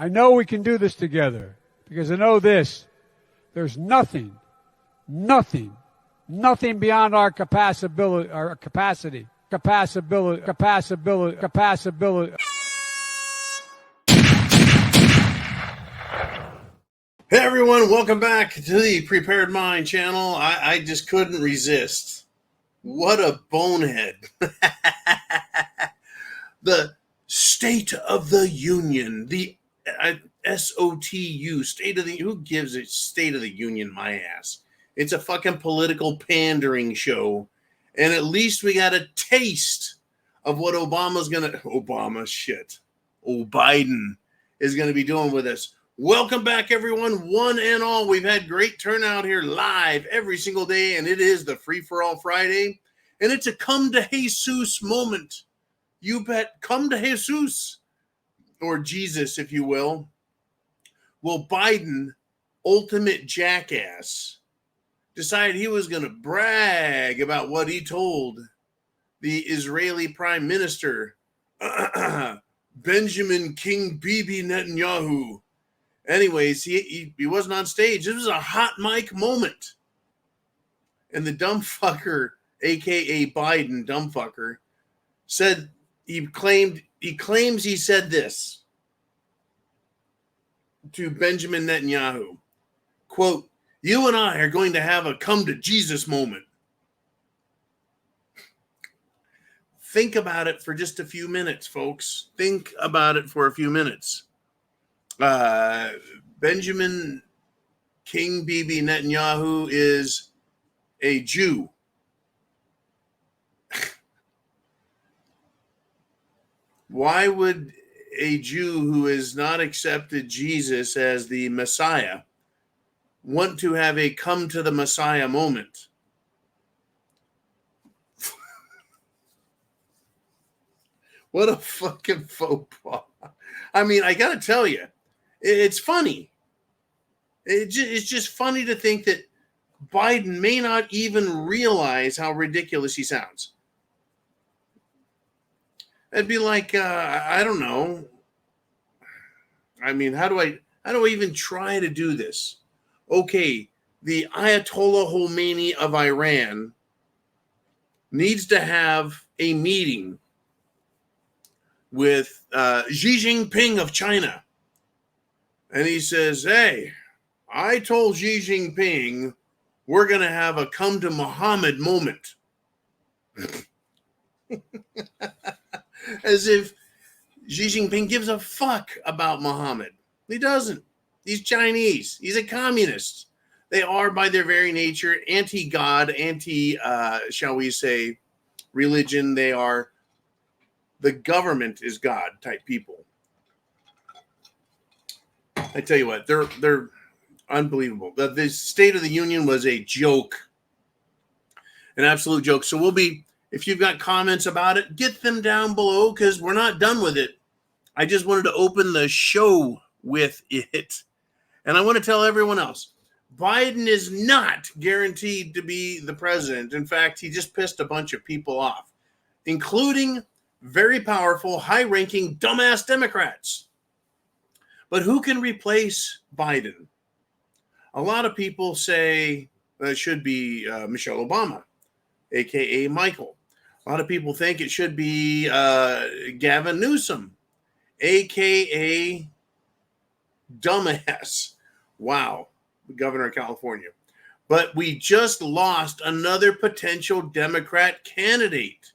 I know we can do this together because I know this. There's nothing beyond our capacity. Hey everyone, welcome back to the Prepared Mind channel. I just couldn't resist. What a bonehead. The State of the Union, the SOTU, State of the, who gives a State of the Union my ass? It's a fucking political pandering show. And at least we got a taste of what Biden is going to be doing with us. Welcome back, everyone, one and all. We've had great turnout here live every single day, and it is the Free For All Friday, and it's a come to Jesus moment. You bet, come to Jesus, or Jesus, if you will. Well, Biden, ultimate jackass, decided he was going to brag about what he told the Israeli Prime Minister, Benjamin King Bibi Netanyahu. Anyways, he wasn't on stage. This was a hot mic moment. And the dumb fucker, a.k.a. Biden, dumb fucker, said he claims he said this to Benjamin Netanyahu. Quote, "You and I are going to have a come to Jesus moment." Think about it for just a few minutes, folks. Think about it for a few minutes. Benjamin King Bibi Netanyahu is a Jew. Why would a Jew who has not accepted Jesus as the Messiah want to have a come to the Messiah moment? What a fucking faux pas. I mean, I got to tell you, it's funny. It's just funny to think that Biden may not even realize how ridiculous he sounds. It'd be like, I don't know. I mean, how do I even try to do this? Okay, the Ayatollah Khomeini of Iran needs to have a meeting with Xi Jinping of China. And he says, hey, I told Xi Jinping we're going to have a come to Muhammad moment. As if Xi Jinping gives a fuck about Muhammad. He doesn't. He's Chinese. He's a communist. They are, by their very nature, anti-God, shall we say, religion. They are the government is God type people. I tell you what, they're unbelievable. The State of the Union was a joke, an absolute joke. So if you've got comments about it, get them down below because we're not done with it. I just wanted to open the show with it. And I want to tell everyone else, Biden is not guaranteed to be the president. In fact, he just pissed a bunch of people off, including very powerful, high-ranking, dumbass Democrats. But who can replace Biden? A lot of people say it should be Michelle Obama, a.k.a. Michael. A lot of people think it should be Gavin Newsom, a.k.a. dumbass. Wow, the governor of California. But we just lost another potential Democrat candidate.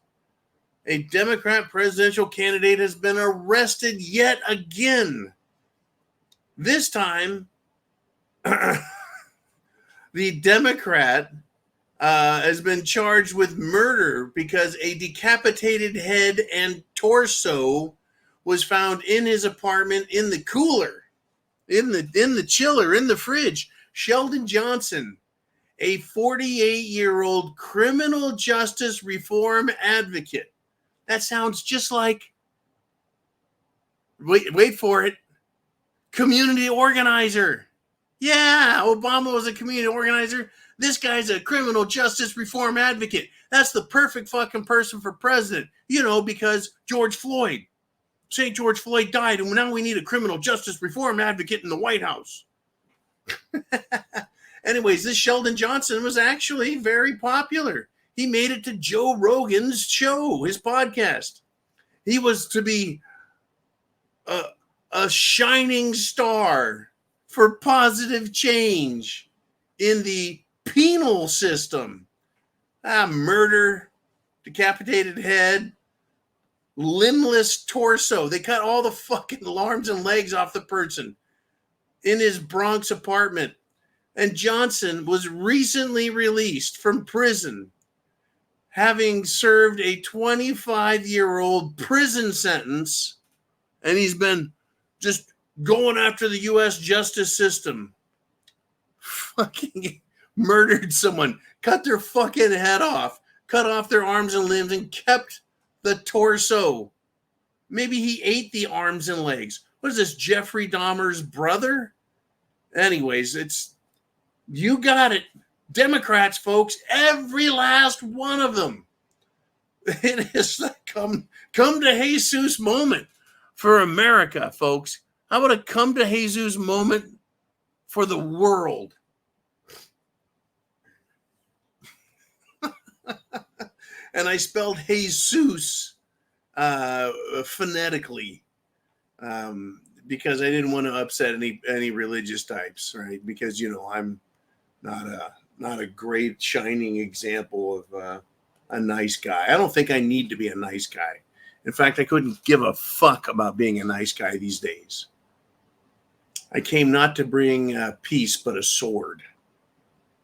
A Democrat presidential candidate has been arrested yet again. This time, the Democrat has been charged with murder because a decapitated head and torso was found in his apartment in the cooler, in the chiller, in the fridge. Sheldon Johnson, a 48-year-old criminal justice reform advocate. That sounds just like, wait for it, community organizer. Yeah, Obama was a community organizer. This guy's a criminal justice reform advocate. That's the perfect fucking person for president, because George Floyd. St. George Floyd died, and now we need a criminal justice reform advocate in the White House. Anyways, this Sheldon Johnson was actually very popular. He made it to Joe Rogan's show, his podcast. He was to be a shining star for positive change in the penal system. Murder, decapitated head, limbless torso. They cut all the fucking arms and legs off the person in his Bronx apartment. And Johnson was recently released from prison, having served a 25-year-old prison sentence, and he's been just going after the U.S. justice system. Fucking murdered someone, cut their fucking head off, cut off their arms and limbs, and kept the torso. Maybe he ate the arms and legs. What is this, Jeffrey Dahmer's brother? Anyways, you got it. Democrats, folks, every last one of them. It is the come to Jesus moment for America, folks. How about a come to Jesus moment for the world? And I spelled Jesus phonetically because I didn't want to upset any religious types, right? Because, I'm not a great shining example of a nice guy. I don't think I need to be a nice guy. In fact, I couldn't give a fuck about being a nice guy these days. I came not to bring peace, but a sword.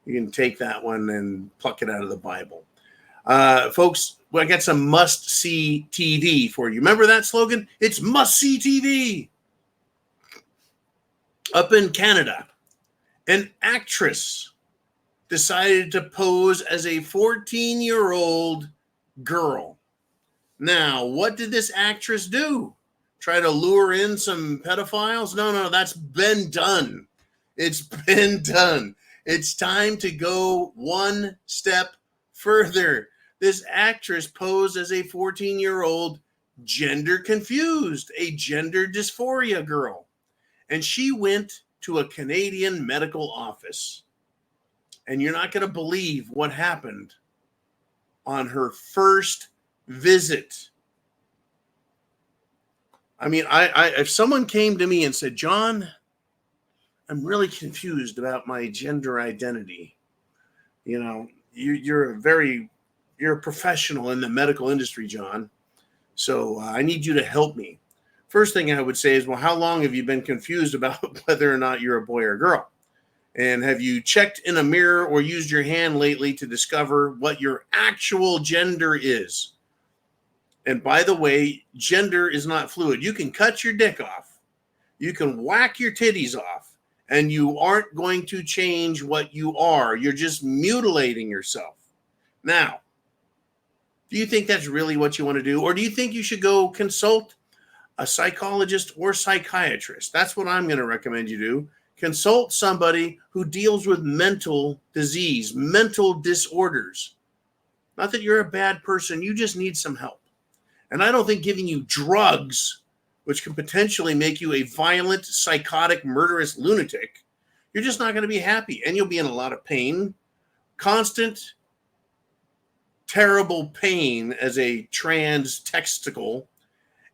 You can take that one and pluck it out of the Bible. Folks, I got some must-see TV for you. Remember that slogan? It's must-see TV. Up in Canada, an actress decided to pose as a 14-year-old girl. Now, what did this actress do? Try to lure in some pedophiles? No, that's been done. It's been done. It's time to go one step further. This actress posed as a 14-year-old gender confused, a gender dysphoria girl. And she went to a Canadian medical office. And you're not going to believe what happened on her first visit. I mean, if someone came to me and said, John, I'm really confused about my gender identity. You're a professional in the medical industry, John. So I need you to help me. First thing I would say is, well, how long have you been confused about whether or not you're a boy or girl? And have you checked in a mirror or used your hand lately to discover what your actual gender is? And by the way, gender is not fluid. You can cut your dick off. You can whack your titties off. And you aren't going to change what you are. You're just mutilating yourself. Now, do you think that's really what you want to do? Or do you think you should go consult a psychologist or psychiatrist? That's what I'm going to recommend you do. Consult somebody who deals with mental disease, mental disorders. Not that you're a bad person. You just need some help. And I don't think giving you drugs, which can potentially make you a violent, psychotic, murderous lunatic, you're just not going to be happy. And you'll be in a lot of pain. Constant, terrible pain as a trans testicle.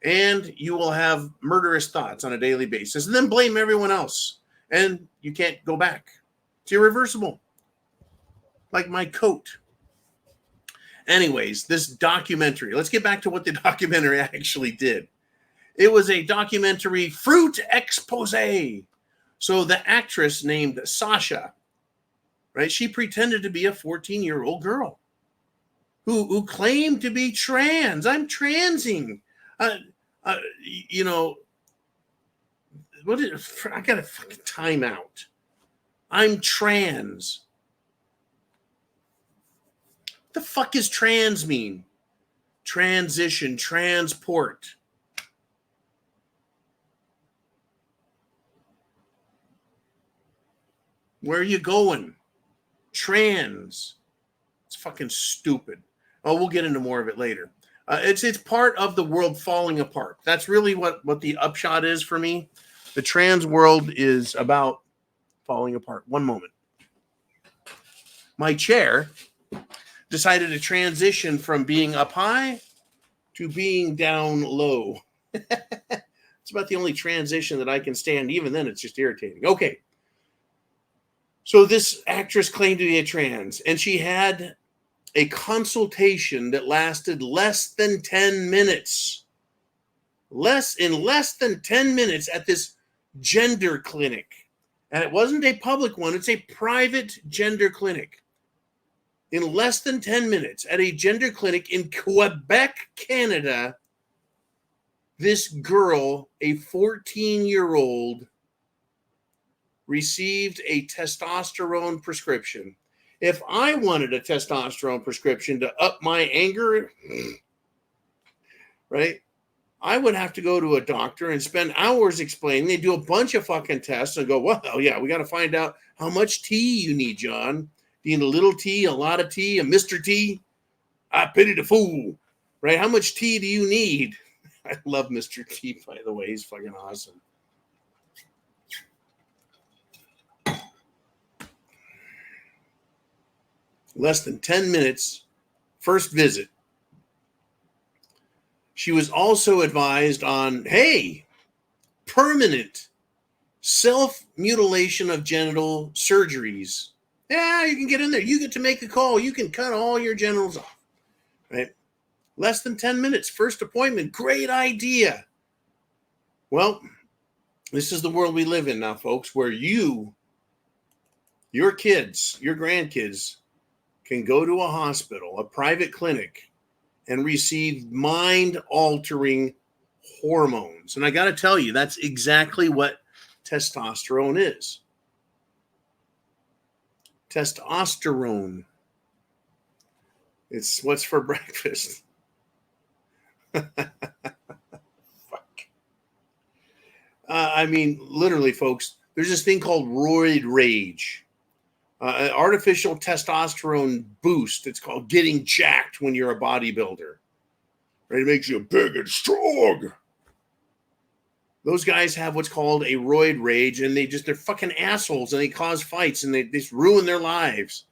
And you will have murderous thoughts on a daily basis. And then blame everyone else. And you can't go back. It's irreversible. Like my coat. Anyways, this documentary. Let's get back to what the documentary actually did. It was a documentary fruit expose. So the actress named Sasha, right? She pretended to be a 14-year-old girl who claimed to be trans. I'm transing. I got a fucking timeout. I'm trans. What the fuck does trans mean? Transition, transport. Where are you going? Trans. It's fucking stupid. Oh, we'll get into more of it later. It's part of the world falling apart. That's really what the upshot is for me. The trans world is about falling apart. One moment. My chair decided to transition from being up high to being down low. It's about the only transition that I can stand. Even then, it's just irritating. Okay. So this actress claimed to be a trans, and she had a consultation that lasted less than 10 minutes. Less than 10 minutes at this gender clinic. And it wasn't a public one, it's a private gender clinic. In less than 10 minutes at a gender clinic in Quebec, Canada, this girl, a 14-year-old, received a testosterone prescription. If I wanted a testosterone prescription to up my anger, right, I would have to go to a doctor and spend hours explaining. They do a bunch of fucking tests and go, well, yeah, we got to find out how much tea you need, John. Do you need a little tea, a lot of tea, a Mr. T? I pity the fool, right? How much tea do you need? I love Mr. T, by the way. He's fucking awesome. Less than 10 minutes, first visit. She was also advised on, hey, permanent self-mutilation of genital surgeries. Yeah, you can get in there. You get to make a call. You can cut all your genitals off, right? Less than 10 minutes, first appointment. Great idea. Well, this is the world we live in now, folks, where your kids, your grandkids can go to a hospital, a private clinic, and receive mind-altering hormones. And I got to tell you, that's exactly what testosterone is. Testosterone. It's what's for breakfast. Fuck. I mean, literally, folks, there's this thing called roid rage. An artificial testosterone boost. It's called getting jacked when you're a bodybuilder. Right? It makes you big and strong. Those guys have what's called a roid rage, and they're fucking assholes, and they cause fights, and they just ruin their lives.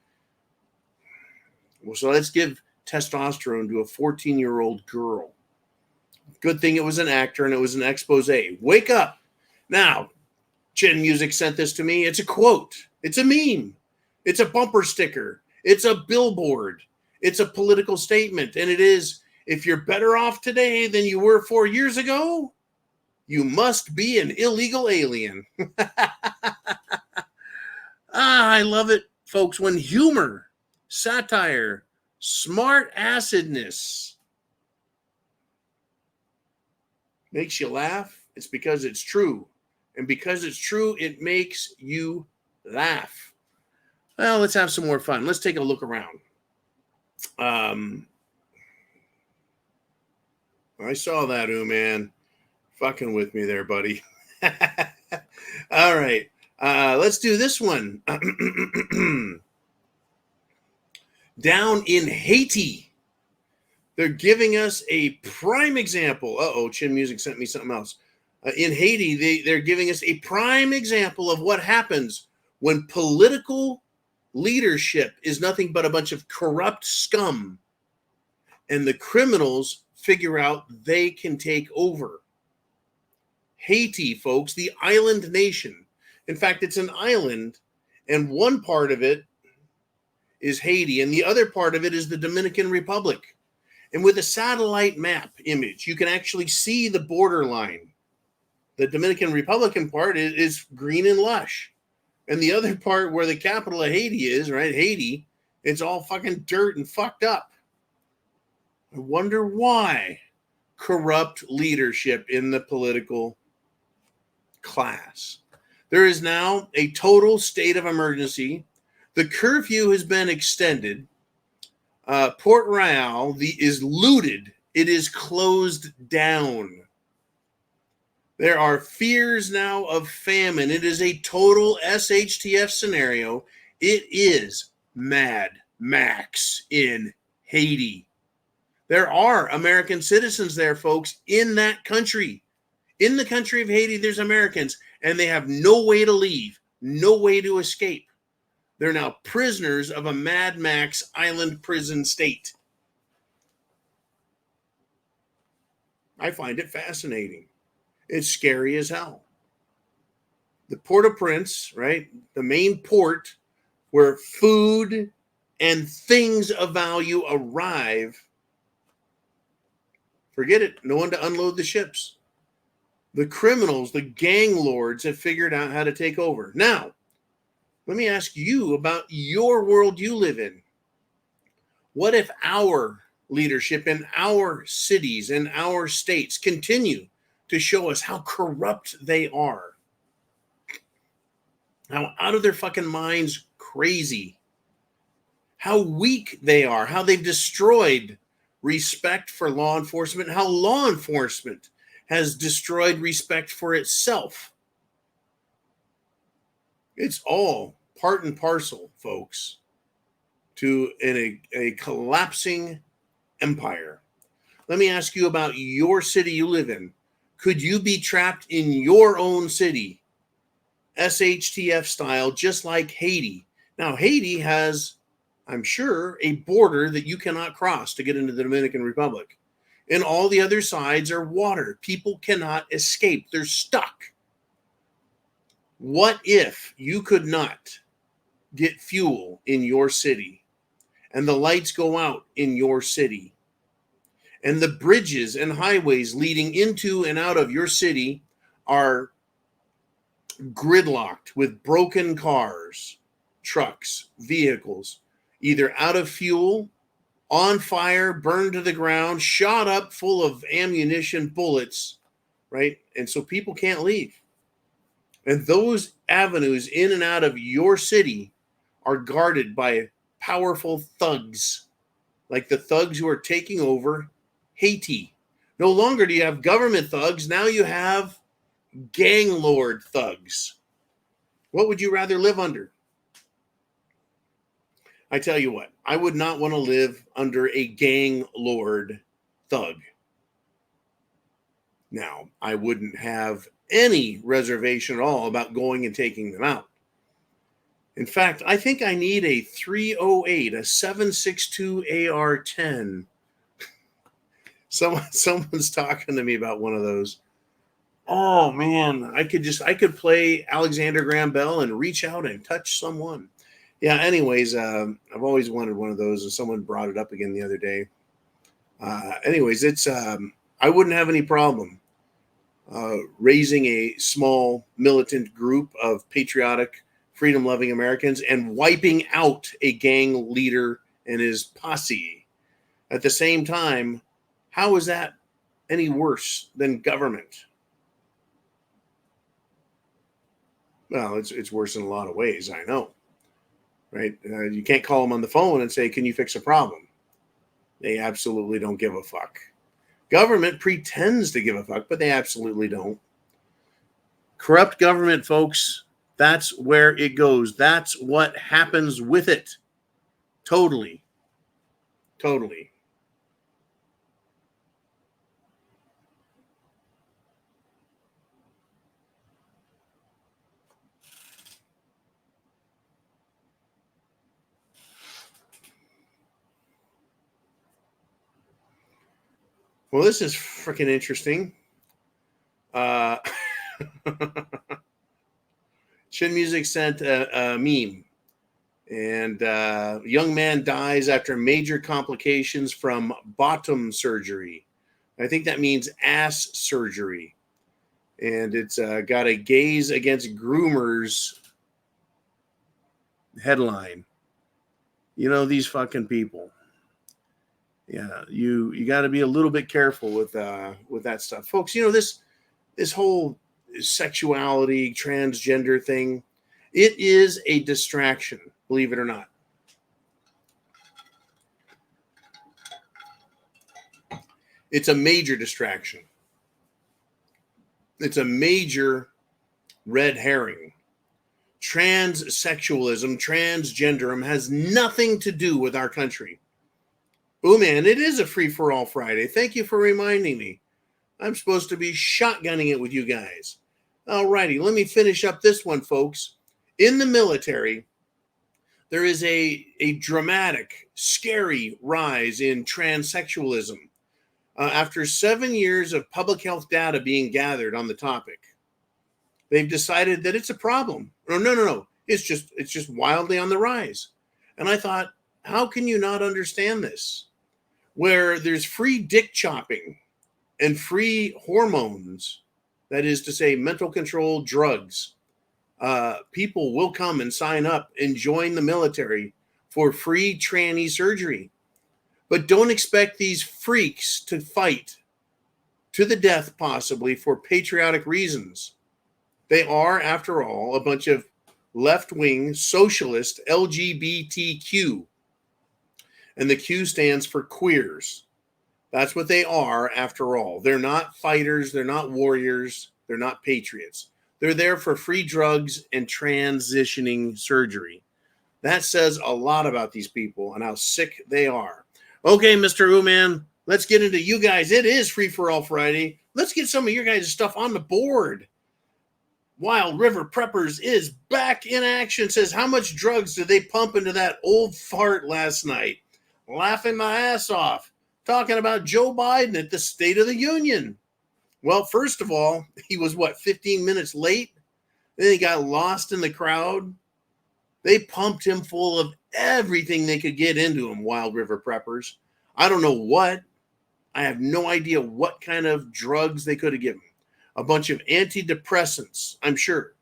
Well, so let's give testosterone to a 14-year-old girl. Good thing it was an actor, and it was an expose. Wake up. Now, Chin Music sent this to me. It's a quote. It's a meme. It's a bumper sticker. It's a billboard. It's a political statement. And it is, if you're better off today than you were 4 years ago, you must be an illegal alien. I love it, folks, when humor, satire, smart acidness makes you laugh. It's because it's true. And because it's true, it makes you laugh. Well, let's have some more fun. Let's take a look around. I saw that, man. Fucking with me there, buddy. All right. Let's do this one. Down in Haiti, they're giving us a prime example. Chin Music sent me something else. In Haiti, they're giving us a prime example of what happens when political leadership is nothing but a bunch of corrupt scum, and the criminals figure out they can take over. Haiti, folks, the island nation. In fact, it's an island, and one part of it is Haiti, and the other part of it is the Dominican Republic. And with a satellite map image, you can actually see the borderline. The Dominican Republican part is green and lush. And the other part where the capital of Haiti is, right, Haiti, it's all fucking dirt and fucked up. I wonder why. Corrupt leadership in the political class. There is now a total state of emergency. The curfew has been extended. Port Royal is looted. It is closed down. There are fears now of famine. It is a total SHTF scenario. It is Mad Max in Haiti. There are American citizens there, folks, in that country. In the country of Haiti, there's Americans, and they have no way to leave, no way to escape. They're now prisoners of a Mad Max island prison state. I find it fascinating. It's scary as hell. The Port-au-Prince, right? The main port where food and things of value arrive. Forget it. No one to unload the ships. The criminals, the gang lords have figured out how to take over. Now, let me ask you about your world you live in. What if our leadership in our cities and our states continue to show us how corrupt they are? How out of their fucking minds crazy. How weak they are. How they've destroyed respect for law enforcement. How law enforcement has destroyed respect for itself. It's all part and parcel, folks, to a collapsing empire. Let me ask you about your city you live in. Could you be trapped in your own city, SHTF style, just like Haiti? Now, Haiti has, I'm sure, a border that you cannot cross to get into the Dominican Republic. And all the other sides are water. People cannot escape. They're stuck. What if you could not get fuel in your city and the lights go out in your city and the bridges and highways leading into and out of your city are gridlocked with broken cars, trucks, vehicles, either out of fuel, on fire, burned to the ground, shot up full of ammunition, bullets, right? And so people can't leave. And those avenues in and out of your city are guarded by powerful thugs, like the thugs who are taking over Haiti. No longer do you have government thugs. Now you have gang lord thugs. What would you rather live under? I tell you what, I would not want to live under a gang lord thug. Now, I wouldn't have any reservation at all about going and taking them out. In fact, I think I need a 308, a 7.62 AR-10. Someone's talking to me about one of those. Oh man, I could play Alexander Graham Bell and reach out and touch someone. Yeah, anyways, I've always wanted one of those, and someone brought it up again the other day. Anyways, it's I wouldn't have any problem raising a small militant group of patriotic, freedom-loving Americans and wiping out a gang leader and his posse. At the same time, how is that any worse than government? Well, it's worse in a lot of ways, I know. Right? You can't call them on the phone and say, can you fix a problem? They absolutely don't give a fuck. Government pretends to give a fuck, but they absolutely don't. Corrupt government, folks, that's where it goes. That's what happens with it. Totally. Totally. Well, this is freaking interesting. Chin Music sent a meme. And young man dies after major complications from bottom surgery. I think that means ass surgery. And it's got a gays against groomers headline. You know, these fucking people. Yeah, you got to be a little bit careful with that stuff, folks. You know, this whole sexuality, transgender thing, it is a distraction, believe it or not. It's a major distraction. It's a major red herring. Transsexualism, transgenderism has nothing to do with our country. Oh man, it is a free-for-all Friday. Thank you for reminding me. I'm supposed to be shotgunning it with you guys. All righty, let me finish up this one, folks. In the military, there is a dramatic, scary rise in transsexualism. After 7 years of public health data being gathered on the topic, they've decided that it's a problem. No. It's just wildly on the rise. And I thought, how can you not understand this? Where there's free dick chopping and free hormones, that is to say, mental control drugs, people will come and sign up and join the military for free tranny surgery. But don't expect these freaks to fight to the death, possibly for patriotic reasons. They are, after all, a bunch of left-wing socialist LGBTQ. And the Q stands for queers. That's what they are, after all. They're not fighters. They're not warriors. They're not patriots. They're there for free drugs and transitioning surgery. That says a lot about these people and how sick they are. Okay, Mr. Ooman, let's get into you guys. It is Free-for-All Friday. Let's get some of your guys' stuff on the board. Wild River Preppers is back in action. Says, how much drugs did they pump into that old fart last night? Laughing my ass off. Talking about Joe Biden at the State of the Union. Well, first of all, he was, 15 minutes late? Then he got lost in the crowd. They pumped him full of everything they could get into him, Wild River Preppers. I don't know what. I have no idea what kind of drugs they could have given. A bunch of antidepressants, I'm sure.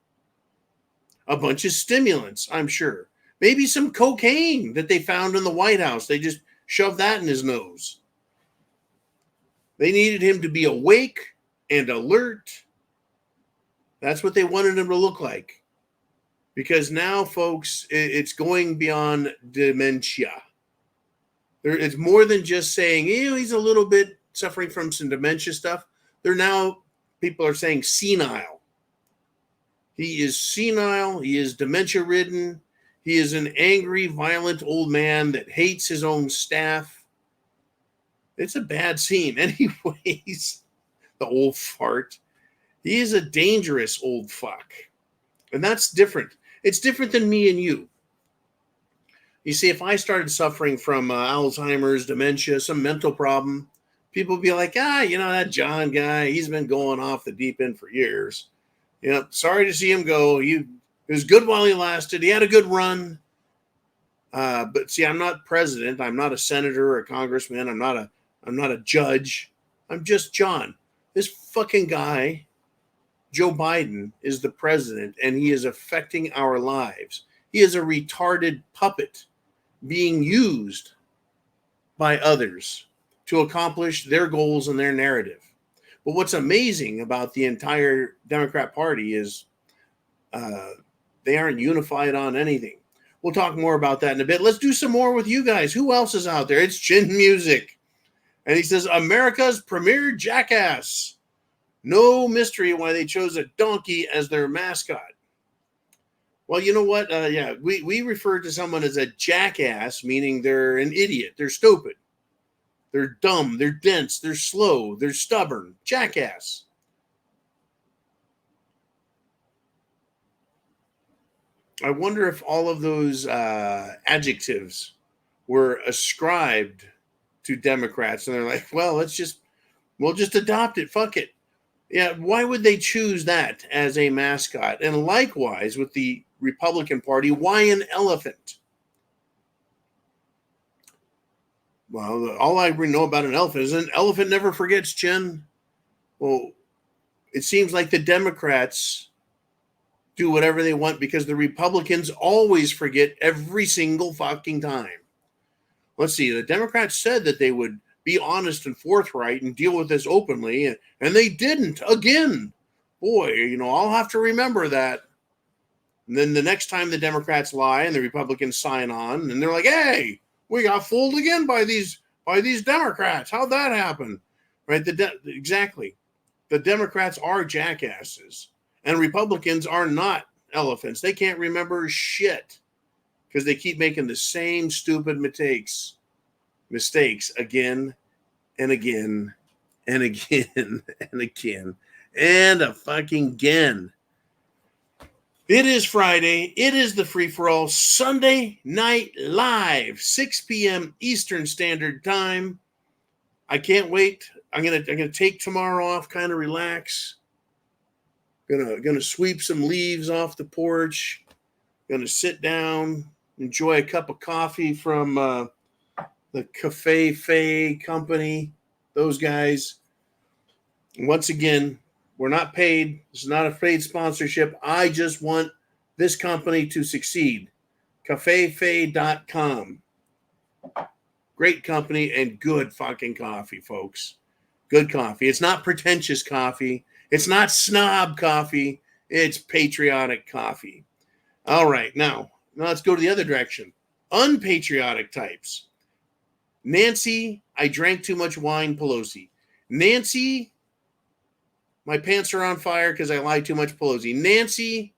A bunch of stimulants, I'm sure. Maybe some cocaine that they found in the White House. They just shoved that in his nose. They needed him to be awake and alert. That's what they wanted him to look like. Because now, folks, it's going beyond dementia. It's more than just saying, he's a little bit suffering from some dementia stuff. People are saying senile. He is senile. He is dementia-ridden. He is an angry, violent old man that hates his own staff. It's a bad scene. Anyways, the old fart. He is a dangerous old fuck. And that's different. It's different than me and you. You see, if I started suffering from Alzheimer's, dementia, some mental problem, people would be like, that John guy, he's been going off the deep end for years. Sorry to see him go. It was good while he lasted. He had a good run. But see, I'm not president. I'm not a senator or a congressman. I'm not a judge. I'm just John. This fucking guy, Joe Biden, is the president, and he is affecting our lives. He is a retarded puppet being used by others to accomplish their goals and their narrative. But what's amazing about the entire Democrat Party is they aren't unified on anything. We'll talk more about that in a bit. Let's do some more with you guys. Who else is out there? It's Chin Music. And he says, America's premier jackass. No mystery why they chose a donkey as their mascot. Well, you know what? We refer to someone as a jackass, meaning they're an idiot. They're stupid. They're dumb. They're dense. They're slow. They're stubborn. Jackass. I wonder if all of those adjectives were ascribed to Democrats, and they're like, well, we'll just adopt it. Fuck it. Yeah, why would they choose that as a mascot? And likewise with the Republican Party, why an elephant? Well, all I know about an elephant is an elephant never forgets, Jen. Well, it seems like the Democrats do whatever they want because the Republicans always forget every single fucking time. Let's see, the Democrats said that they would be honest and forthright and deal with this openly, and they didn't again. Boy, I'll have to remember that. And then the next time the Democrats lie and the Republicans sign on, and they're like, hey, we got fooled again by these Democrats. How'd that happen? Right? Exactly. The Democrats are jackasses, and Republicans are not elephants. They can't remember shit because they keep making the same stupid mistakes. mistakes again and again and again and again and a fucking again. It is Friday. It is the Free for All Sunday Night Live, 6 p.m. Eastern Standard Time. I can't wait. I'm gonna take tomorrow off, kind of relax. Gonna sweep some leaves off the porch. Gonna sit down, enjoy a cup of coffee from the Cafe Fay company. Those guys. Once again, we're not paid. This is not a paid sponsorship. I just want this company to succeed. CafeFay.com. Great company and good fucking coffee, folks. Good coffee. It's not pretentious coffee. It's not snob coffee. It's patriotic coffee. All right. Now let's go to the other direction. Unpatriotic types. Nancy, I drank too much wine, Pelosi. Nancy, my pants are on fire because I lied too much, Pelosi. Nancy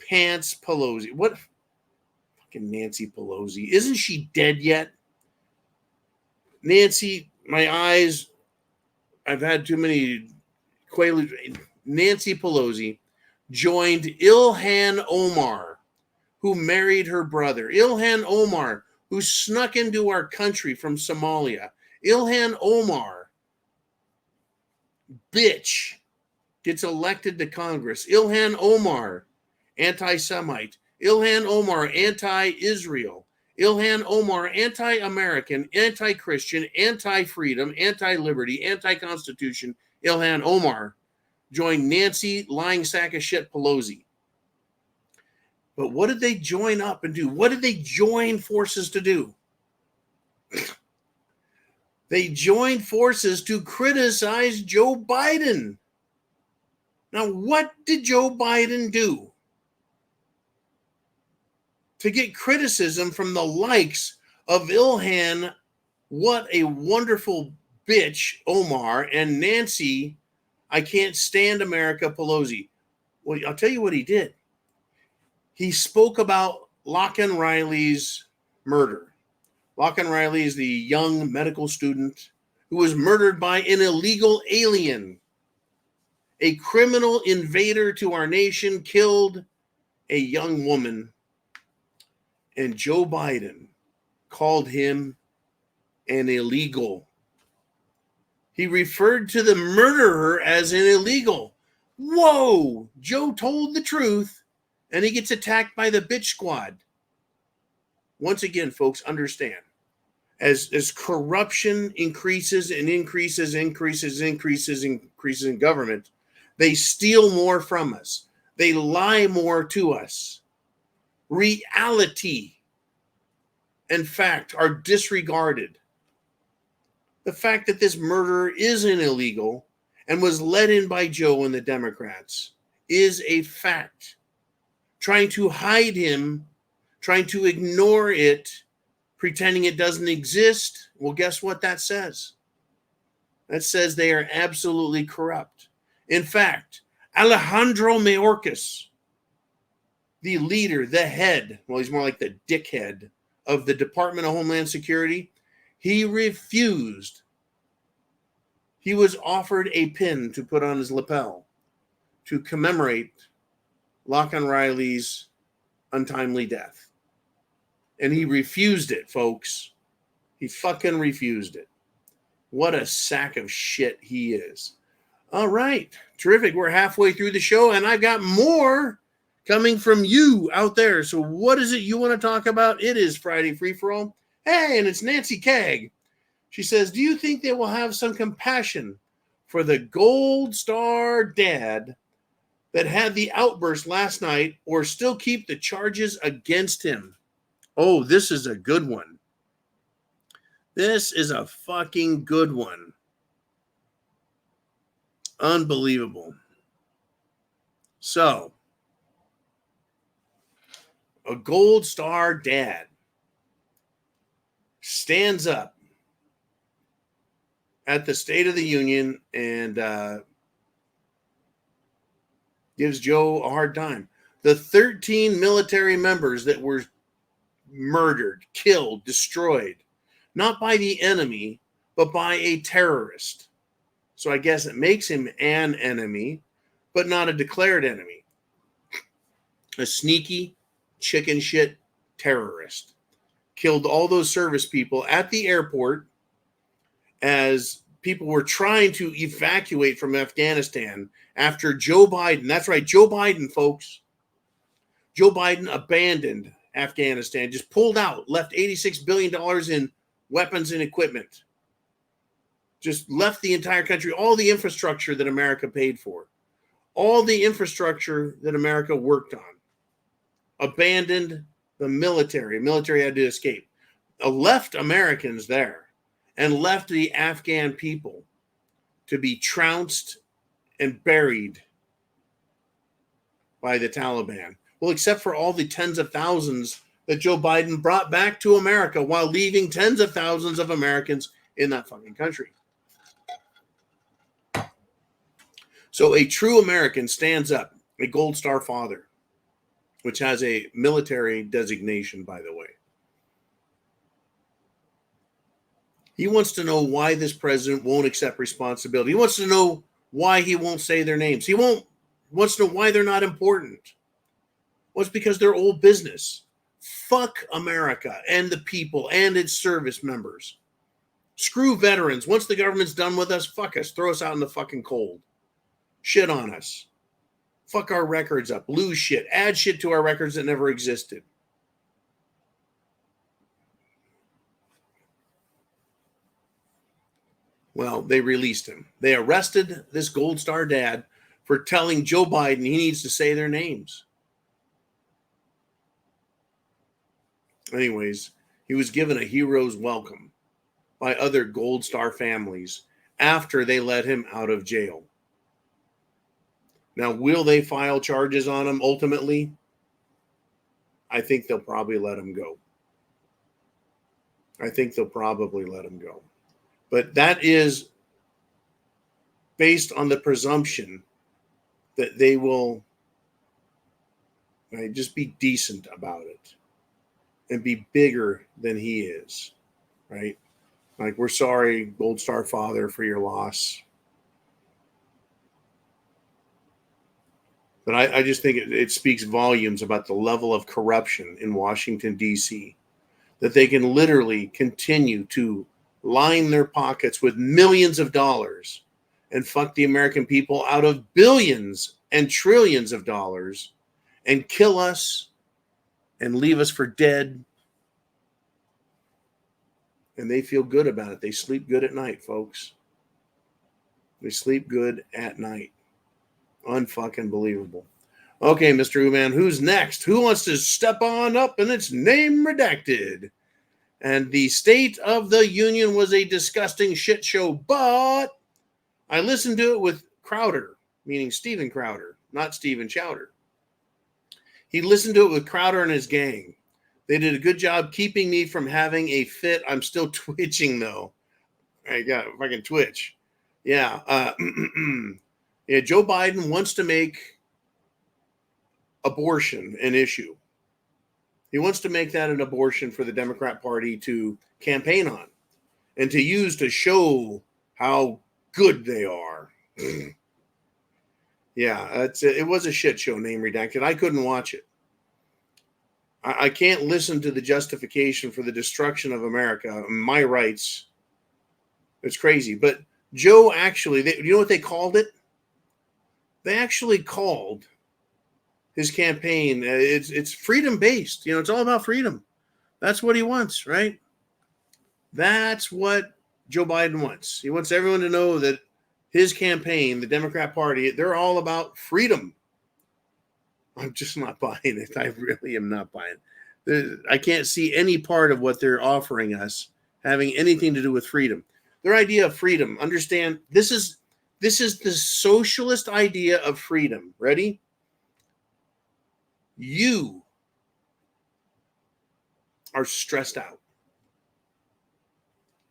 Pants Pelosi. What? Fucking Nancy Pelosi. Isn't she dead yet? Nancy, my eyes, I've had too many Quaaludes. Nancy Pelosi joined Ilhan Omar, who married her brother. Ilhan Omar, who snuck into our country from Somalia. Ilhan Omar, bitch, gets elected to Congress. Ilhan Omar, anti-Semite. Ilhan Omar, anti-Israel. Ilhan Omar, anti-American, anti-Christian, anti-freedom, anti-liberty, anti-constitution. Ilhan Omar joined Nancy lying sack of shit Pelosi. But what did they join up and do? What did they join forces to do? They joined forces to criticize Joe Biden. Now, what did Joe Biden do to get criticism from the likes of Ilhan, what a wonderful bitch, Omar, and Nancy, I can't stand America, Pelosi? Well, I'll tell you what he did. He spoke about Lachlan Riley's murder. Lachlan Riley is the young medical student who was murdered by an illegal alien. A criminal invader to our nation killed a young woman, and Joe Biden called him an illegal. He referred to the murderer as an illegal. Whoa! Joe told the truth, and he gets attacked by the bitch squad. Once again, folks, understand. As corruption increases and increases in government, they steal more from us. They lie more to us. Reality and fact are disregarded. The fact that this murderer isn't illegal and was let in by Joe and the Democrats is a fact. Trying to hide him, trying to ignore it, pretending it doesn't exist, well, guess what that says? That says they are absolutely corrupt. In fact, Alejandro Mayorkas, the leader, the head, well, he's more like the dickhead of the Department of Homeland Security, he refused. He was offered a pin to put on his lapel to commemorate Lachlan Riley's untimely death. And he refused it, folks. He fucking refused it. What a sack of shit he is. All right. Terrific. We're halfway through the show, and I've got more coming from you out there. So what is it you want to talk about? It is Friday Free For All. Hey, and it's Nancy Keg. She says, do you think they will have some compassion for the Gold Star dad that had the outburst last night, or still keep the charges against him? Oh, this is a good one. This is a fucking good one. Unbelievable. So, a Gold Star dad stands up at the State of the Union and gives Joe a hard time. The 13 military members that were murdered, killed, destroyed. not by the enemy, but by a terrorist. So I guess it makes him an enemy, but not a declared enemy. A sneaky chicken shit terrorist. Killed all those service people at the airport as people were trying to evacuate from Afghanistan after Joe Biden, that's right, Joe Biden, folks. Joe Biden abandoned Afghanistan, just pulled out, left $86 billion in weapons and equipment. Just left the entire country, all the infrastructure that America paid for, all the infrastructure that America worked on. Abandoned the military. Military had to escape. Left Americans there and left the Afghan people to be trounced and buried by the Taliban. Well, except for all the tens of thousands that Joe Biden brought back to America while leaving tens of thousands of Americans in that fucking country. So a true American stands up, a Gold Star father, which has a military designation, by the way. He wants to know why this president won't accept responsibility. He wants to know why he won't say their names. He wants to know why they're not important. Well, it's because they're old business. Fuck America and the people and its service members. Screw veterans. Once the government's done with us, fuck us. Throw us out in the fucking cold. Shit on us. Fuck our records up. Lose shit. Add shit to our records that never existed. Well, they released him. They arrested this Gold Star dad for telling Joe Biden he needs to say their names. Anyways, he was given a hero's welcome by other Gold Star families after they let him out of jail. Now, will they file charges on him ultimately? I think they'll probably let him go. But that is based on the presumption that they will just be decent about it and be bigger than he is, right? Like, we're sorry, Gold Star father, for your loss. But I just think it speaks volumes about the level of corruption in Washington, D.C., that they can literally continue to line their pockets with millions of dollars and fuck the American people out of billions and trillions of dollars and kill us and leave us for dead. And they feel good about it. They sleep good at night, folks. They sleep good at night. Unfucking believable. Okay, Mr. Uman, who's next? Who wants to step on up and its name redacted? And the State of the Union was a disgusting shit show, but I listened to it with Crowder, meaning Steven Crowder, not Steven Chowder. He listened to it with Crowder and his gang. They did a good job keeping me from having a fit. I'm still twitching, though. I got if I can twitch. Yeah. Yeah. Joe Biden wants to make abortion an issue. He wants to make that an abortion for the Democrat Party to campaign on and to use to show how good they are. Yeah, it was a shit show, name redacted. I couldn't watch it. I can't listen to the justification for the destruction of America, my rights. It's crazy. But Joe actually, you know what they called it? They actually called his campaign, it's freedom-based. You know, it's all about freedom. That's what he wants, right? That's what Joe Biden wants. He wants everyone to know that his campaign, the Democrat Party, they're all about freedom. I'm just not buying it. I really am not buying it. I can't see any part of what they're offering us having anything to do with freedom. Their idea of freedom, understand, this is the socialist idea of freedom. Ready? You are stressed out.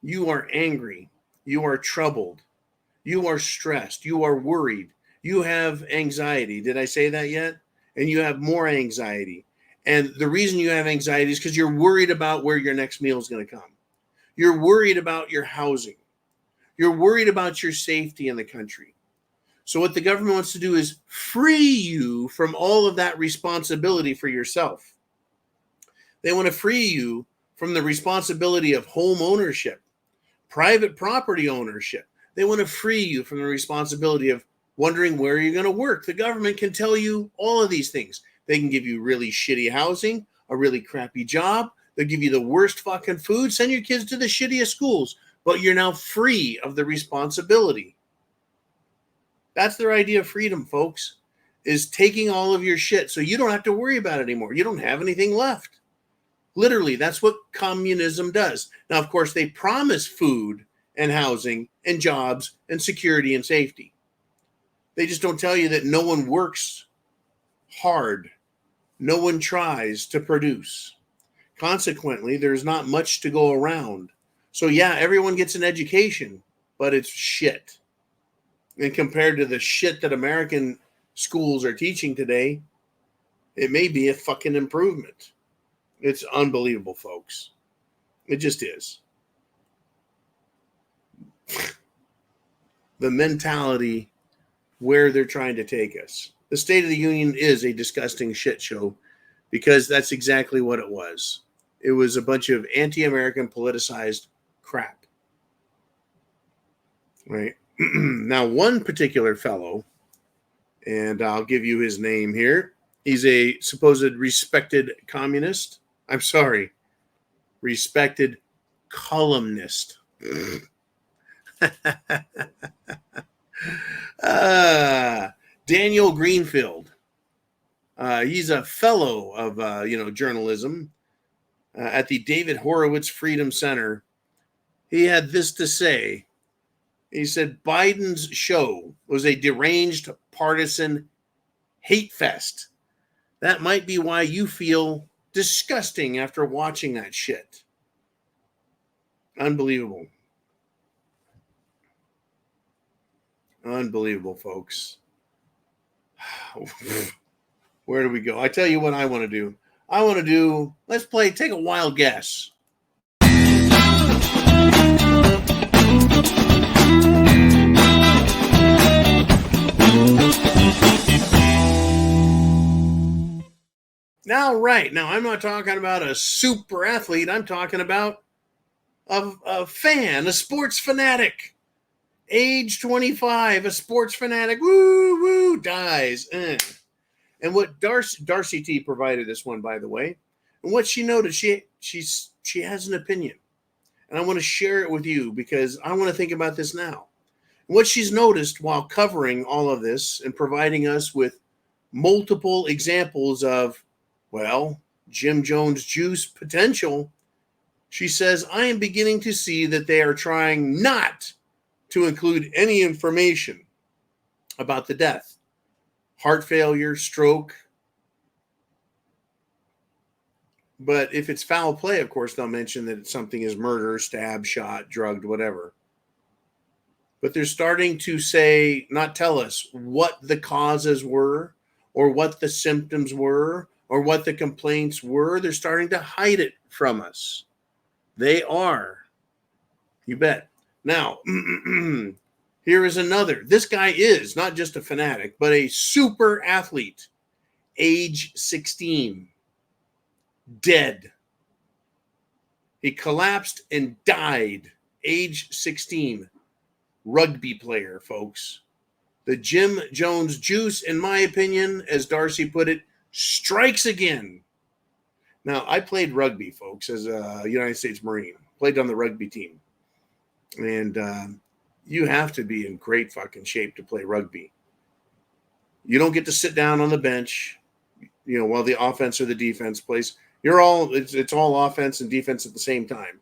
You are angry. You are troubled. You are stressed. You are worried. You have anxiety. Did I say that yet? And you have more anxiety. And the reason you have anxiety is because you're worried about where your next meal is going to come. You're worried about your housing. You're worried about your safety in the country. So what the government wants to do is free you from all of that responsibility for yourself. They want to free you from the responsibility of home ownership, private property ownership. They want to free you from the responsibility of wondering where you're going to work. The government can tell you all of these things. They can give you really shitty housing, a really crappy job. They'll give you the worst fucking food, send your kids to the shittiest schools, but you're now free of the responsibility. That's their idea of freedom, folks, is taking all of your shit so you don't have to worry about it anymore. You don't have anything left. Literally, that's what communism does. Now, of course, they promise food and housing and jobs and security and safety. They just don't tell you that no one works hard. No one tries to produce. Consequently, there's not much to go around. So yeah, everyone gets an education, but it's shit. And compared to the shit that American schools are teaching today, it may be a fucking improvement. It's unbelievable, folks. It just is. The mentality where they're trying to take us. The State of the Union is a disgusting shit show because that's exactly what it was. It was a bunch of anti-American politicized crap. Right? Now, one particular fellow, and I'll give you his name here. He's a supposed respected communist. I'm sorry, respected columnist. Daniel Greenfield. He's a fellow of journalism at the David Horowitz Freedom Center. He had this to say. He said Biden's show was a deranged partisan hate fest. That might be why you feel disgusting after watching that shit. Unbelievable. Unbelievable, folks. Where do we go? I tell you what I want to do. Let's take a wild guess. Now, I'm not talking about a super athlete. I'm talking about a fan, a sports fanatic. Age 25, a sports fanatic. Woo, woo, dies. And what Darcy T provided this one, by the way. And what she noted, she has an opinion. And I want to share it with you because I want to think about this now. And what she's noticed while covering all of this and providing us with multiple examples of, well, Jim Jones juice potential, she says, I am beginning to see that they are trying not to include any information about the death, heart failure, stroke. But if it's foul play, of course, they'll mention that something is murder, stab, shot, drugged, whatever. But they're starting to not tell us what the causes were or what the symptoms were or what the complaints were. They're starting to hide it from us. They are. You bet. Now, here is another. This guy is not just a fanatic, but a super athlete. Age 16. Dead. He collapsed and died. Age 16. Rugby player, folks. The Jim Jones juice, in my opinion, as Darcy put it, strikes again. Now, I played rugby, folks, as a United States Marine. Played on the rugby team. And you have to be in great fucking shape to play rugby. You don't get to sit down on the bench, while the offense or the defense plays. It's all offense and defense at the same time.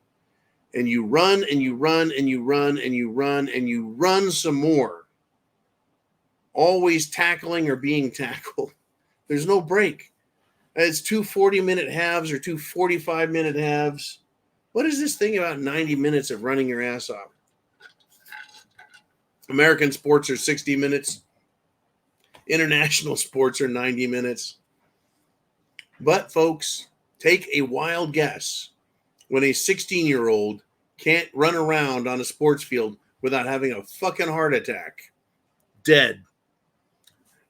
And you run and you run and you run and you run and you run some more. Always tackling or being tackled. There's no break. It's 2 40-minute halves or 2 45-minute halves. What is this thing about 90 minutes of running your ass off? American sports are 60 minutes. International sports are 90 minutes. But, folks, take a wild guess when a 16-year-old can't run around on a sports field without having a fucking heart attack. Dead.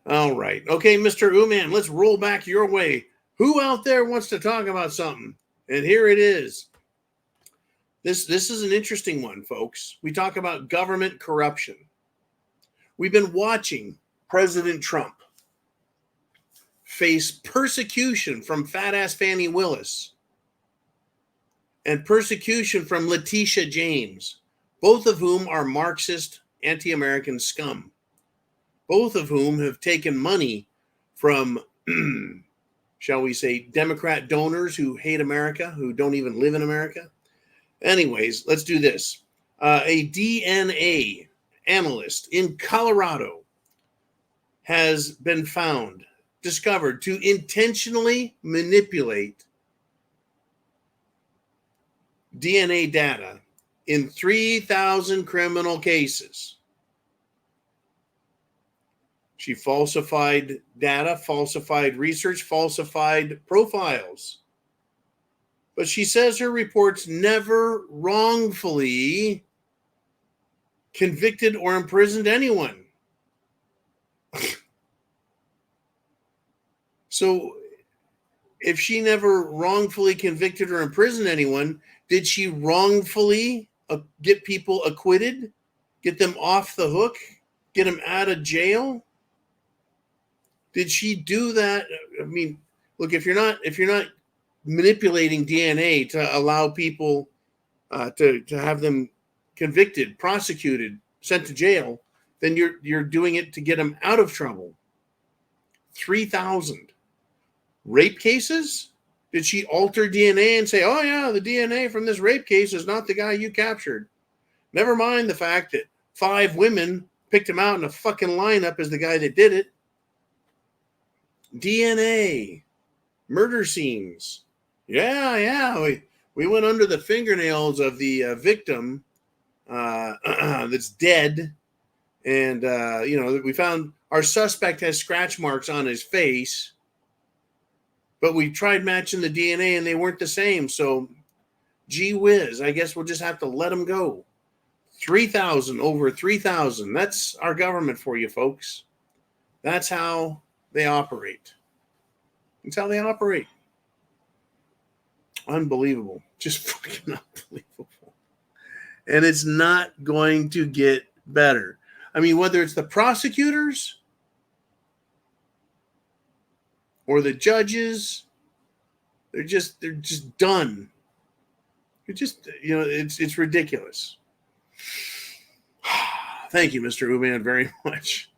All right. Okay, Mr. Uman, let's roll back your way. Who out there wants to talk about something? And here it is. This is an interesting one, folks. We talk about government corruption. We've been watching President Trump face persecution from fat-ass Fannie Willis and persecution from Letitia James, both of whom are Marxist, anti-American scum, both of whom have taken money from, shall we say, Democrat donors who hate America, who don't even live in America. Anyways, let's do this. A DNA analyst in Colorado has been discovered to intentionally manipulate DNA data in 3,000 criminal cases. She falsified data, falsified research, falsified profiles. But she says her reports never wrongfully convicted or imprisoned anyone. So if she never wrongfully convicted or imprisoned anyone, did she wrongfully get people acquitted, get them off the hook, get them out of jail? Did she do that? I mean, look, if you're not manipulating DNA to allow people to have them convicted, prosecuted, sent to jail, then you're doing it to get them out of trouble. 3,000 rape cases? Did she alter DNA and say, oh yeah, the DNA from this rape case is not the guy you captured? Never mind the fact that 5 women picked him out in a fucking lineup as the guy that did it. DNA, murder scenes. Yeah. We went under the fingernails of the victim that's dead. And, we found our suspect has scratch marks on his face. But we tried matching the DNA and they weren't the same. So, gee whiz, I guess we'll just have to let them go. 3,000, over 3,000. That's our government for you, folks. That's how they operate. That's how they operate. Unbelievable. Just fucking unbelievable. And it's not going to get better. I mean, whether it's the prosecutors or the judges, they're just done. It's ridiculous. Thank you, Mr. Uman, very much.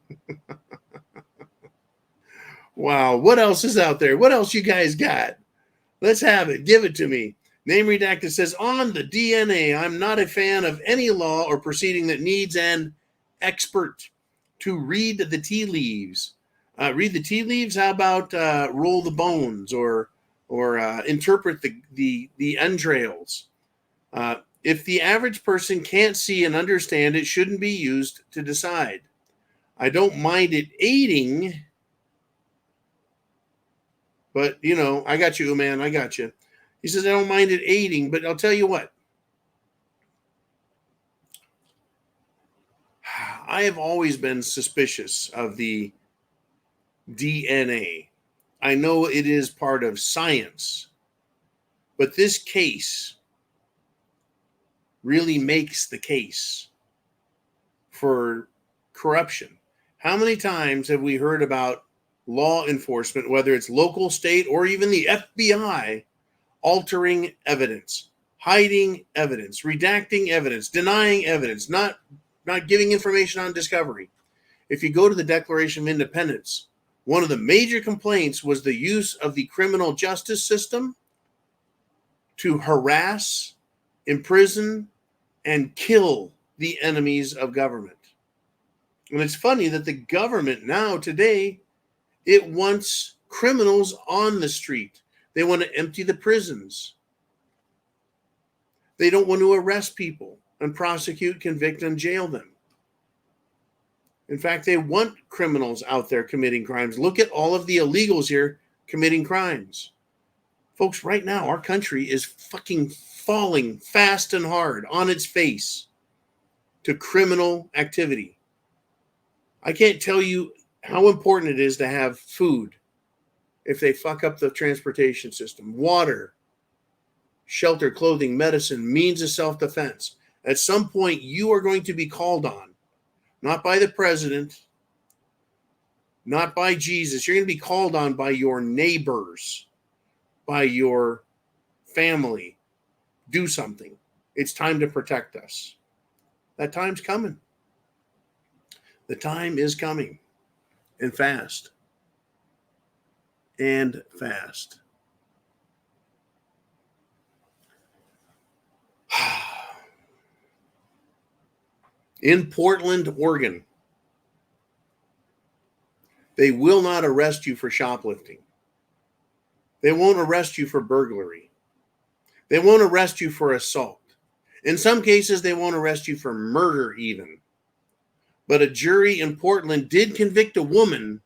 Wow. What else is out there? What else you guys got? Let's have it. Give it to me. Name Redacted says, on the DNA, I'm not a fan of any law or proceeding that needs an expert to read the tea leaves. Read the tea leaves? How about roll the bones or interpret the entrails? If the average person can't see and understand, it shouldn't be used to decide. I don't mind it aiding, but, I got you, man. I got you. He says, I don't mind it aiding, but I'll tell you what. I have always been suspicious of the DNA. I know it is part of science, but this case really makes the case for corruption. How many times have we heard about law enforcement, whether it's local, state, or even the FBI, altering evidence, hiding evidence, redacting evidence, denying evidence, not giving information on discovery? If you go to the Declaration of Independence, one of the major complaints was the use of the criminal justice system to harass, imprison, and kill the enemies of government. And it's funny that the government now, today, it wants criminals on the street. They want to empty the prisons. They don't want to arrest people and prosecute, convict, and jail them. In fact, they want criminals out there committing crimes. Look at all of the illegals here committing crimes. Folks, right now, our country is fucking falling fast and hard on its face to criminal activity. I can't tell you how important it is to have food if they fuck up the transportation system, water, shelter, clothing, medicine, means of self-defense. At some point, you are going to be called on, not by the president, not by Jesus. You're going to be called on by your neighbors, by your family. Do something. It's time to protect us. That time's coming. The time is coming. And fast. And fast. In Portland, Oregon, they will not arrest you for shoplifting. They won't arrest you for burglary. They won't arrest you for assault. In some cases, they won't arrest you for murder even. But a jury in Portland did convict a woman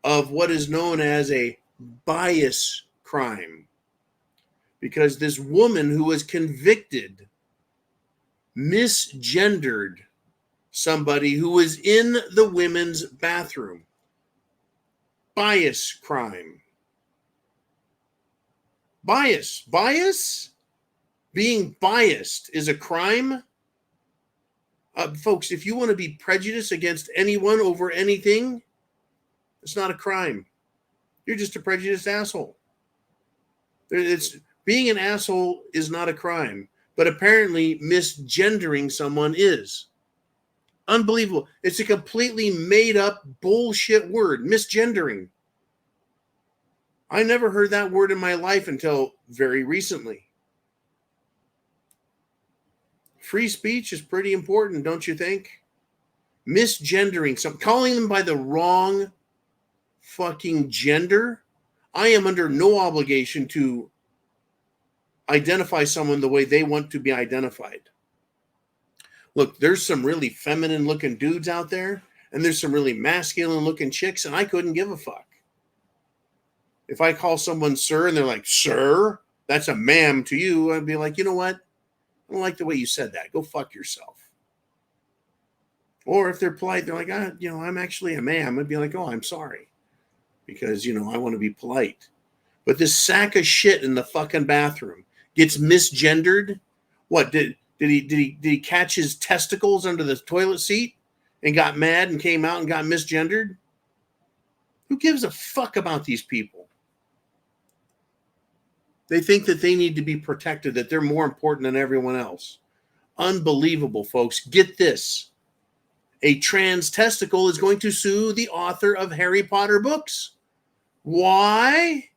of what is known as a bias crime. Because this woman who was convicted misgendered somebody who was in the women's bathroom. Bias crime. Bias? Being biased is a crime? Folks, if you want to be prejudiced against anyone over anything, it's not a crime. You're just a prejudiced asshole. Being an asshole is not a crime, but apparently misgendering someone is. Unbelievable. It's a completely made up bullshit word, misgendering. I never heard that word in my life until very recently. Free speech is pretty important, don't you think? Misgendering, calling them by the wrong fucking gender. I am under no obligation to identify someone the way they want to be identified. Look, there's some really feminine looking dudes out there, and there's some really masculine looking chicks, and I couldn't give a fuck. If I call someone sir and they're like, sir, that's a ma'am to you, I'd be like, you know what? I don't like the way you said that. Go fuck yourself. Or if they're polite, they're like, I'm actually a ma'am. I'd be like, oh, I'm sorry. Because, I want to be polite. But this sack of shit in the fucking bathroom gets misgendered. What, did he catch his testicles under the toilet seat and got mad and came out and got misgendered? Who gives a fuck about these people? They think that they need to be protected, that they're more important than everyone else. Unbelievable, folks. Get this. A trans testicle is going to sue the author of Harry Potter books. Why?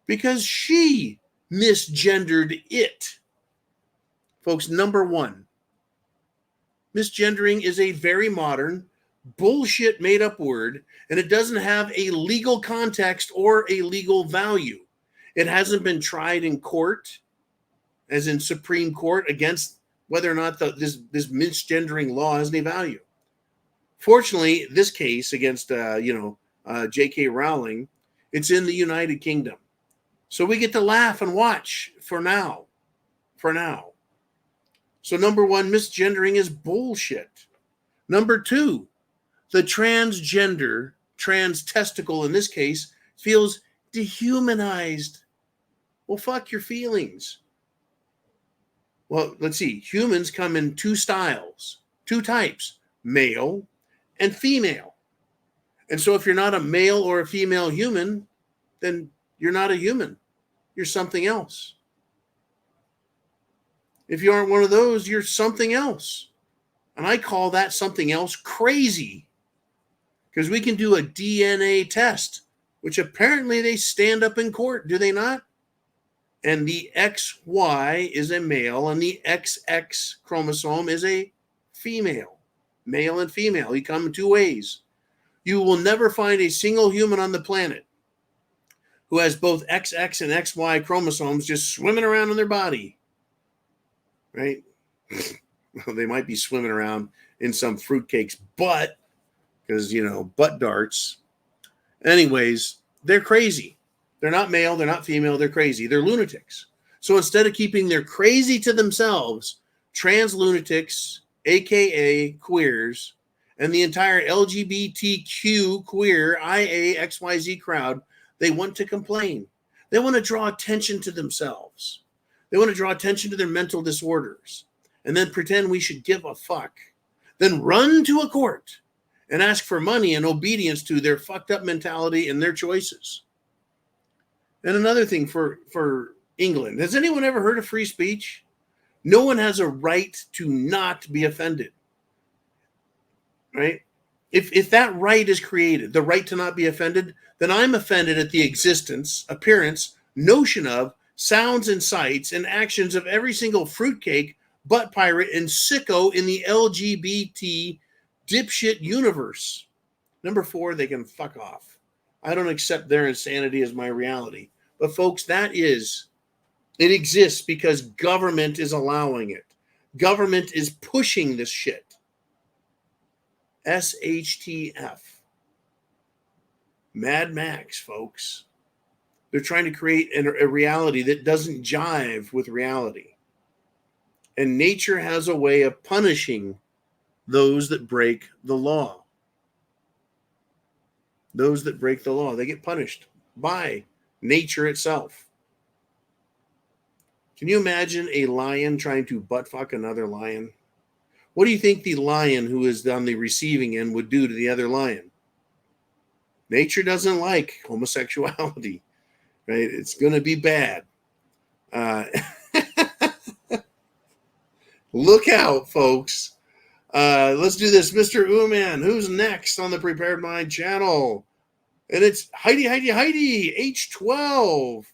Because she misgendered it. Folks, number one, misgendering is a very modern, bullshit made-up word, and it doesn't have a legal context or a legal value. It hasn't been tried in court, as in Supreme Court, against whether or not this misgendering law has any value. Fortunately, this case against J.K. Rowling, it's in the United Kingdom, so we get to laugh and watch for now. So number one, misgendering is bullshit. Number two, the transgender, trans testicle in this case, feels dehumanized. Well, fuck your feelings. Well, let's see. Humans come in two styles, two types, male and female. And so if you're not a male or a female human, then you're not a human. You're something else. If you aren't one of those, you're something else. And I call that something else crazy. Because we can do a DNA test, which apparently they stand up in court, do they not? And the XY is a male, and the XX chromosome is a female. Male and female. You come in two ways. You will never find a single human on the planet who has both XX and XY chromosomes just swimming around in their body. Right? Well, they might be swimming around in some fruitcake's butt, because, butt darts. Anyways, they're crazy. They're not male, they're not female, they're crazy. They're lunatics. So instead of keeping their crazy to themselves, trans lunatics, aka queers, and the entire LGBTQ queer IAXYZ crowd, they want to complain. They want to draw attention to themselves. They want to draw attention to their mental disorders and then pretend we should give a fuck. Then run to a court and ask for money and obedience to their fucked up mentality and their choices. And another thing for England, has anyone ever heard of free speech? No one has a right to not be offended, right? If that right is created, the right to not be offended, then I'm offended at the existence, appearance, notion of, sounds and sights and actions of every single fruitcake, butt pirate, and sicko in the LGBT dipshit universe. Number 4, they can fuck off. I don't accept their insanity as my reality. But folks, it exists because government is allowing it. Government is pushing this shit. SHTF. Mad Max, folks. They're trying to create a reality that doesn't jive with reality. And nature has a way of punishing those that break the law. Those that break the law, they get punished by nature itself. Can you imagine a lion trying to butt fuck another lion? What do you think the lion who is on the receiving end would do to the other lion? Nature doesn't like homosexuality, right? It's going to be bad. Look out, folks. Let's do this. Mr. Uman, who's next on the Prepared Mind channel? And it's Heidi, H12.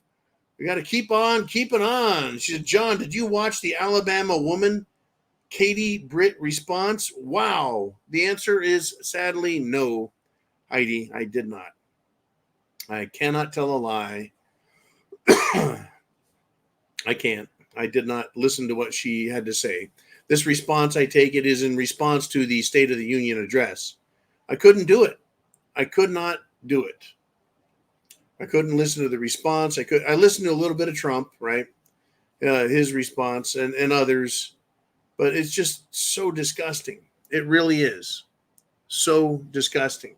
We got to keep on keeping on. She said, John, did you watch the Alabama woman, Katie Britt response? Wow. The answer is sadly no, Heidi. I did not. I cannot tell a lie. I can't. I did not listen to what she had to say. This response, I take it, is in response to the State of the Union address. I couldn't do it. I could not do it. I couldn't listen to the response. I listened to a little bit of Trump, right? His response and others, but it's just so disgusting. It really is so disgusting.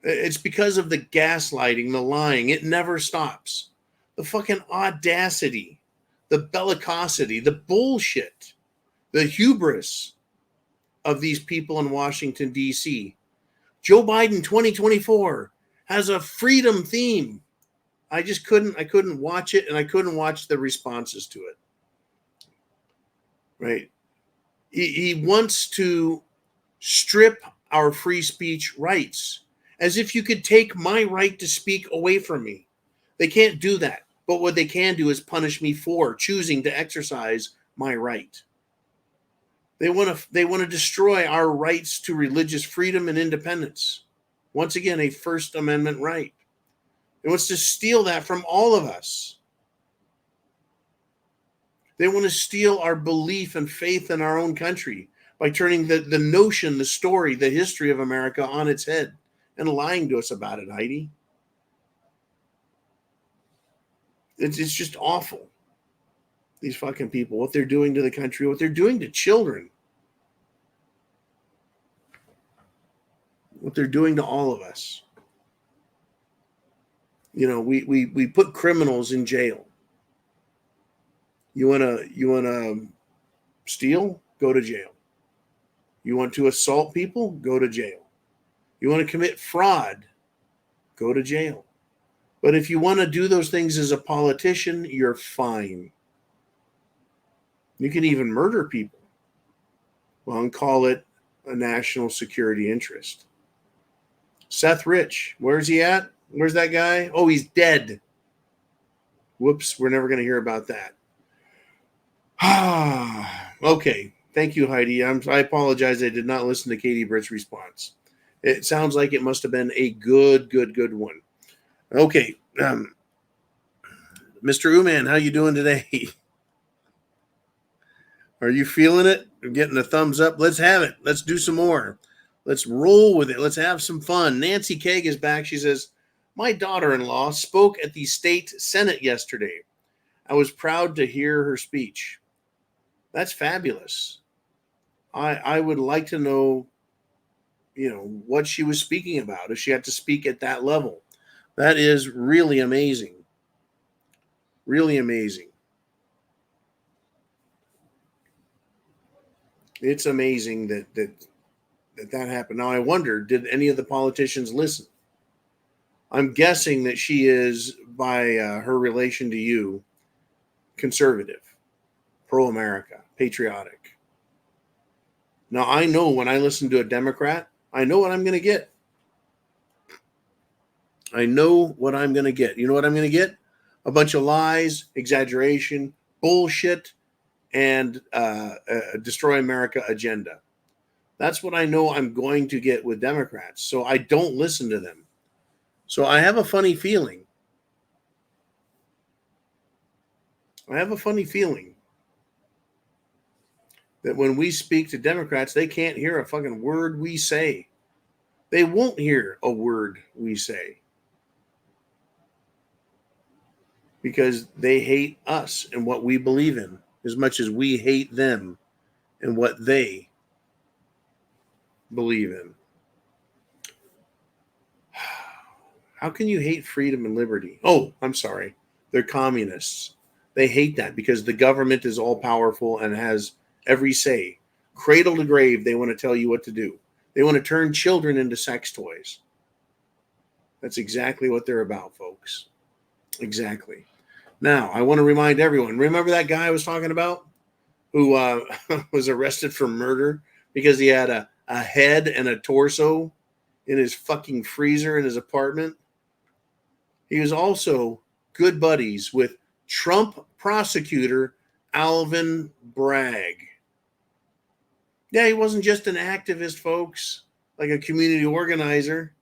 It's because of the gaslighting, the lying. It never stops. The fucking audacity, the bellicosity, the bullshit, the hubris of these people in Washington, D.C. Joe Biden 2024 has a freedom theme. I couldn't watch it, and I couldn't watch the responses to it. Right? He wants to strip our free speech rights as if you could take my right to speak away from me. They can't do that. But what they can do is punish me for choosing to exercise my right. They want to destroy our rights to religious freedom and independence. Once again, a First Amendment right. It wants to steal that from all of us. They want to steal our belief and faith in our own country by turning the notion, the story, the history of America on its head and lying to us about it, Heidi. It's just awful. These fucking people, what they're doing to the country, what they're doing to children, what they're doing to all of us. You know, we put criminals in jail. You wanna steal? Go to jail. You want to assault people? Go to jail. You want to commit fraud? Go to jail. But if you want to do those things as a politician, you're fine. You can even murder people. Well, and call it a national security interest. Seth Rich, where's he at? Where's that guy? Oh, he's dead. Whoops, we're never going to hear about that. Okay, thank you, Heidi. I apologize. I did not listen to Katie Britt's response. It sounds like it must have been a good one. Okay, Mr. Uman, how you doing today? Are you feeling it? I'm getting a thumbs up. Let's have it. Let's do some more. Let's roll with it. Let's have some fun. Nancy Keg is back. She says, My daughter-in-law spoke at the state senate yesterday. I was proud to hear her speech. That's fabulous. I would like to know, what she was speaking about if she had to speak at that level. That is really amazing. Really amazing. It's amazing that happened. Now I wonder, did any of the politicians listen? I'm guessing that she is, by her relation to you, conservative, pro-America, patriotic. Now I know when I listen to a Democrat, I know what I'm going to get. I know what I'm going to get. You know what I'm going to get? A bunch of lies, exaggeration, bullshit, and a destroy America agenda. That's what I know I'm going to get with Democrats. So I don't listen to them. So I have a funny feeling. That when we speak to Democrats, they can't hear a fucking word we say. They won't hear a word we say. Because they hate us and what we believe in as much as we hate them and what they believe in. How can you hate freedom and liberty? Oh, I'm sorry. They're communists. They hate that because the government is all powerful and has every say. Cradle to grave, they want to tell you what to do. They want to turn children into sex toys. That's exactly what they're about, folks. Exactly. Now, I want to remind everyone, remember that guy I was talking about who was arrested for murder because he had a head and a torso in his fucking freezer in his apartment? He was also good buddies with Trump prosecutor Alvin Bragg. Yeah, he wasn't just an activist, folks, like a community organizer.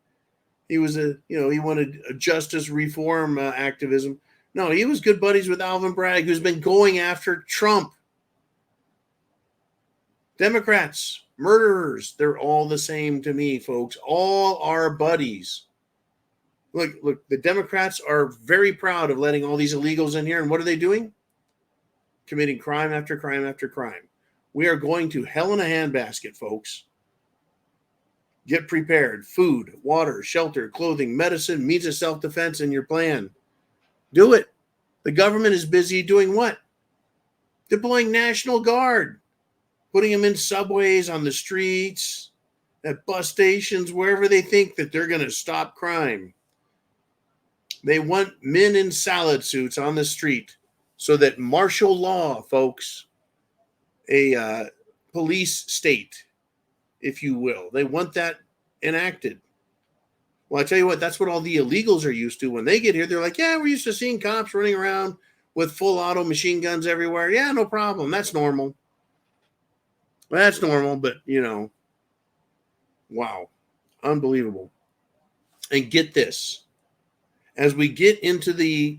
He was he wanted a justice reform activism. No, he was good buddies with Alvin Bragg, who's been going after Trump. Democrats, murderers, they're all the same to me, folks. All our buddies. Look, the Democrats are very proud of letting all these illegals in here. And what are they doing? Committing crime after crime after crime. We are going to hell in a handbasket, folks. Get prepared. Food, water, shelter, clothing, medicine, means of self-defense in your plan. Do it. The government is busy doing what? Deploying National Guard. Putting them in subways, on the streets, at bus stations, wherever they think that they're going to stop crime. They want men in salad suits on the street so that martial law, folks, a police state, if you will, they want that enacted. Well, I tell you what, that's what all the illegals are used to. When they get here, they're like, yeah, we're used to seeing cops running around with full auto machine guns everywhere. Yeah, no problem. That's normal. Well, that's normal, but, wow, unbelievable. And get this, as we get into the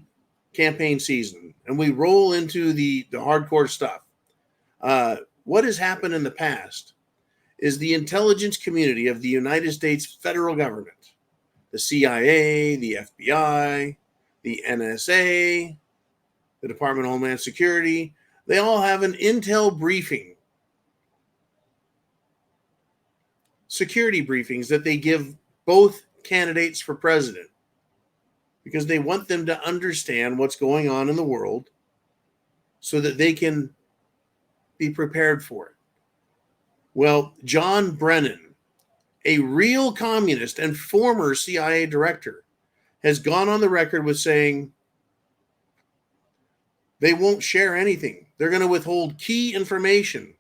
campaign season and we roll into the hardcore stuff, what has happened in the past is the intelligence community of the United States federal government, the CIA, the FBI, the NSA, the Department of Homeland Security, they all have an intel briefing, security briefings that they give both candidates for president because they want them to understand what's going on in the world so that they can be prepared for it. Well, John Brennan, a real communist and former CIA director, has gone on the record with saying they won't share anything. They're going to withhold key information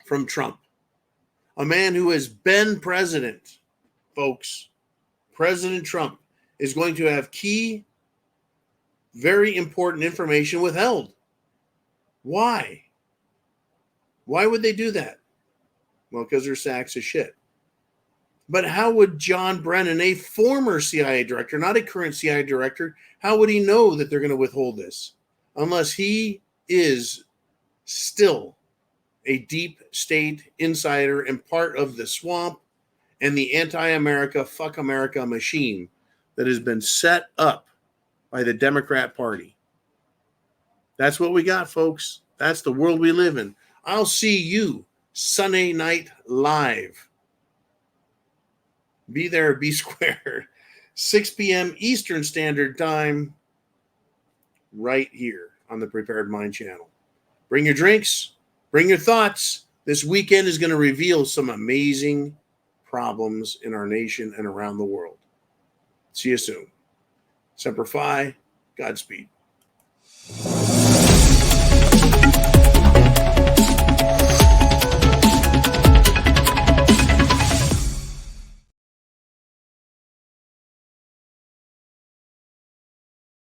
from Trump, a man who has been president, folks. President Trump is going to have key, very important information withheld. Why? Why would they do that? Well, because they're sacks of shit. But how would John Brennan, a former CIA director, not a current CIA director, how would he know that they're going to withhold this? Unless he is still a deep state insider and part of the swamp and the anti-America, fuck America machine that has been set up by the Democrat Party. That's what we got, folks. That's the world we live in. I'll see you Sunday night live. Be there, be square. 6 p.m. Eastern Standard Time, right here on the Prepared Mind channel. Bring your drinks, bring your thoughts. This weekend is going to reveal some amazing problems in our nation and around the world. See you soon. Semper Fi, Godspeed.